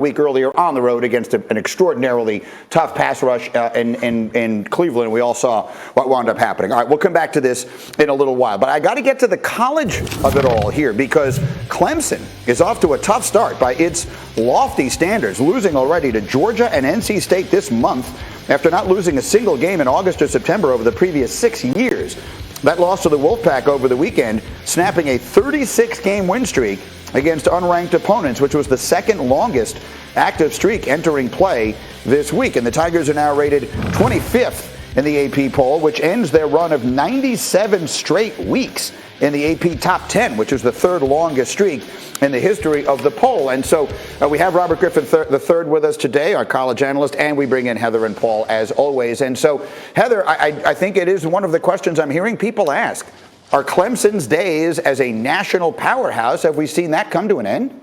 week earlier on the road against an extraordinarily tough pass rush in Cleveland. We all saw what wound up happening. All right, we'll come back to this in a little while. But I got to get to the college of it all here, because Clemson is off to a tough start by its lofty standards, losing already to Georgia and NC State this month after not losing a single game in August or September over the previous 6 years. That loss to the Wolfpack over the weekend, snapping a 36-game win streak against unranked opponents, which was the second longest active streak entering play this week. And the Tigers are now rated 25th in the AP poll, which ends their run of 97 straight weeks in the AP top 10, which is the third longest streak in the history of the poll. And so we have Robert Griffin III with us today, our college analyst, and we bring in Heather and Paul as always. And so, Heather, I think it is one of the questions I'm hearing people ask. Are Clemson's days as a national powerhouse, have we seen that come to an end?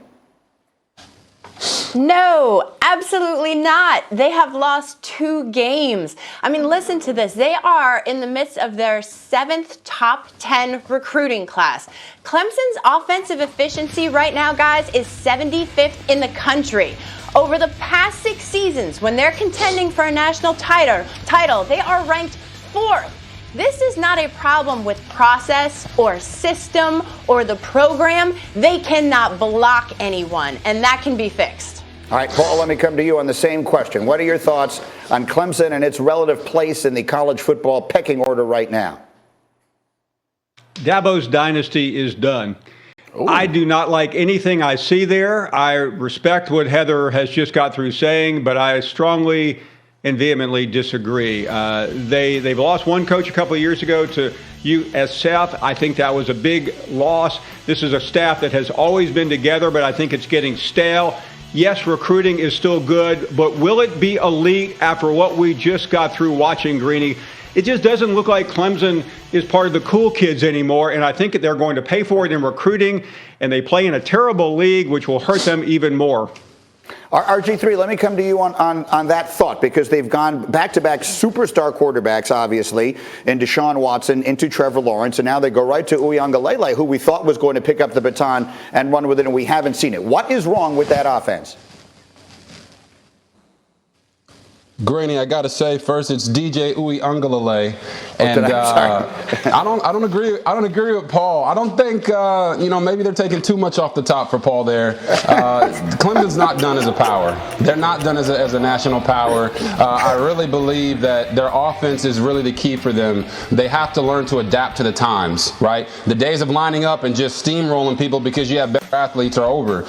No, absolutely not. They have lost 2 games. I mean, listen to this. They are in the midst of their 7th top 10 recruiting class. Clemson's offensive efficiency right now, guys, is 75th in the country. Over the past 6 seasons, when they're contending for a national title, they are ranked 4th. This is not a problem with process or system or the program. They cannot block anyone, and that can be fixed. All right, Paul, let me come to you on the same question. What are your thoughts on Clemson and its relative place in the college football pecking order right now? Dabo's dynasty is done. Ooh. I do not like anything I see there. I respect what Heather has just got through saying, but I strongly and vehemently disagree. They've lost one coach a couple of years ago to USF. I think that was a big loss. This is a staff that has always been together, but I think it's getting stale. Yes, recruiting is still good, but will it be elite after what we just got through watching, Greeny? It just doesn't look like Clemson is part of the cool kids anymore, and I think that they're going to pay for it in recruiting, and they play in a terrible league, which will hurt them even more. RG3, let me come to you on that thought, because they've gone back-to-back superstar quarterbacks, obviously, into Deshaun Watson, into Trevor Lawrence, and now they go right to Uiagalelei, who we thought was going to pick up the baton and run with it, and we haven't seen it. What is wrong with that offense? Greeny, I got to say first, it's DJ Uiagalelei, and I don't agree with Paul. I don't think maybe they're taking too much off the top for Paul there. Clemson's not done as a power. They're not done as a national power. I really believe that their offense is really the key for them. They have to learn to adapt to the times, right? The days of lining up and just steamrolling people because you have better athletes are over.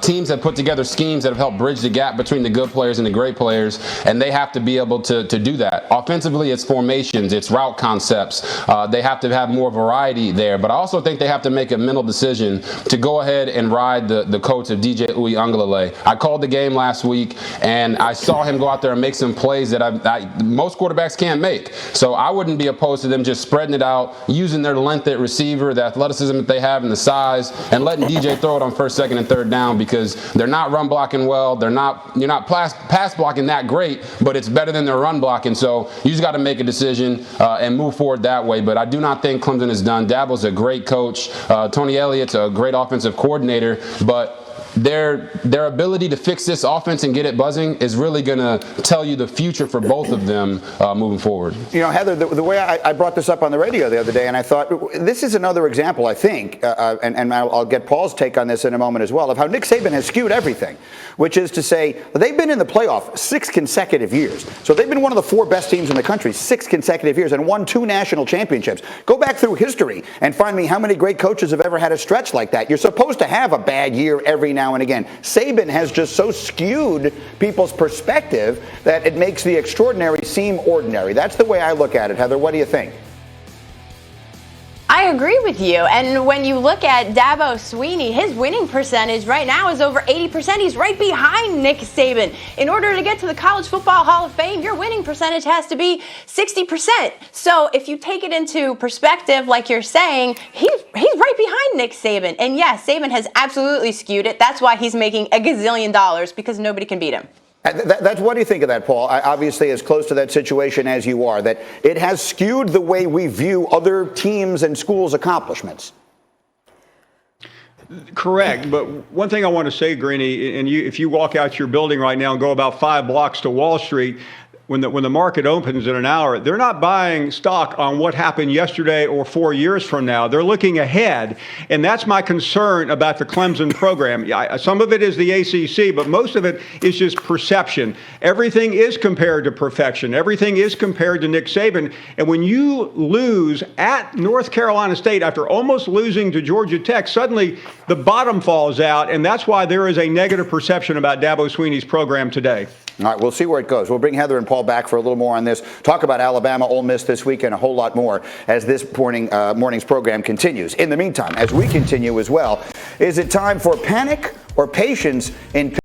Teams have put together schemes that have helped bridge the gap between the good players and the great players, and they have to be able to do that. Offensively, it's formations, it's route concepts. They have to have more variety there. But I also think they have to make a mental decision to go ahead and ride the coach of DJ Uiagalelei. I called the game last week, and I saw him go out there and make some plays that most quarterbacks can't make. So I wouldn't be opposed to them just spreading it out, using their length at receiver, the athleticism that they have, and the size, and letting DJ throw it on first, second, and third down, because they're not run blocking well. You're not pass blocking that great, but it's better than their run blocking. So you just got to make a decision and move forward that way. But I do not think Clemson is done. Dabo's a great coach. Tony Elliott's a great offensive coordinator, but their ability to fix this offense and get it buzzing is really going to tell you the future for both of them moving forward. You know, Heather, the way I brought this up on the radio the other day, and I thought this is another example, I think, and I'll get Paul's take on this in a moment as well, of how Nick Saban has skewed everything, which is to say they've been in the playoff 6 consecutive years. So they've been one of the 4 best teams in the country 6 consecutive years and won 2 national championships. Go back through history and find me how many great coaches have ever had a stretch like that. You're supposed to have a bad year every now and again. Saban has just so skewed people's perspective that it makes the extraordinary seem ordinary. That's the way I look at it. Heather, what do you think? I agree with you. And when you look at Dabo Swinney, his winning percentage right now is over 80%. He's right behind Nick Saban. In order to get to the College Football Hall of Fame, your winning percentage has to be 60%. So if you take it into perspective, like you're saying, he's right behind Nick Saban. And yes, Saban has absolutely skewed it. That's why he's making $1 gazillion, because nobody can beat him. That's what do you think of that, Paul? Obviously, as close to that situation as you are, that it has skewed the way we view other teams and schools' accomplishments. Correct, but one thing I want to say, Greeny, and if you walk out your building right now and go about 5 blocks to Wall Street, when the market opens in an hour, they're not buying stock on what happened yesterday or 4 years from now. They're looking ahead, and that's my concern about the Clemson program. Some of it is the ACC, but most of it is just perception. Everything is compared to perfection. Everything is compared to Nick Saban, and when you lose at North Carolina State after almost losing to Georgia Tech, suddenly the bottom falls out, and that's why there is a negative perception about Dabo Swinney's program today. All right, we'll see where it goes. We'll bring Heather and Paul back for a little more on this. Talk about Alabama, Ole Miss this week, and a whole lot more as this morning's program continues. In the meantime, as we continue as well, is it time for panic or patience in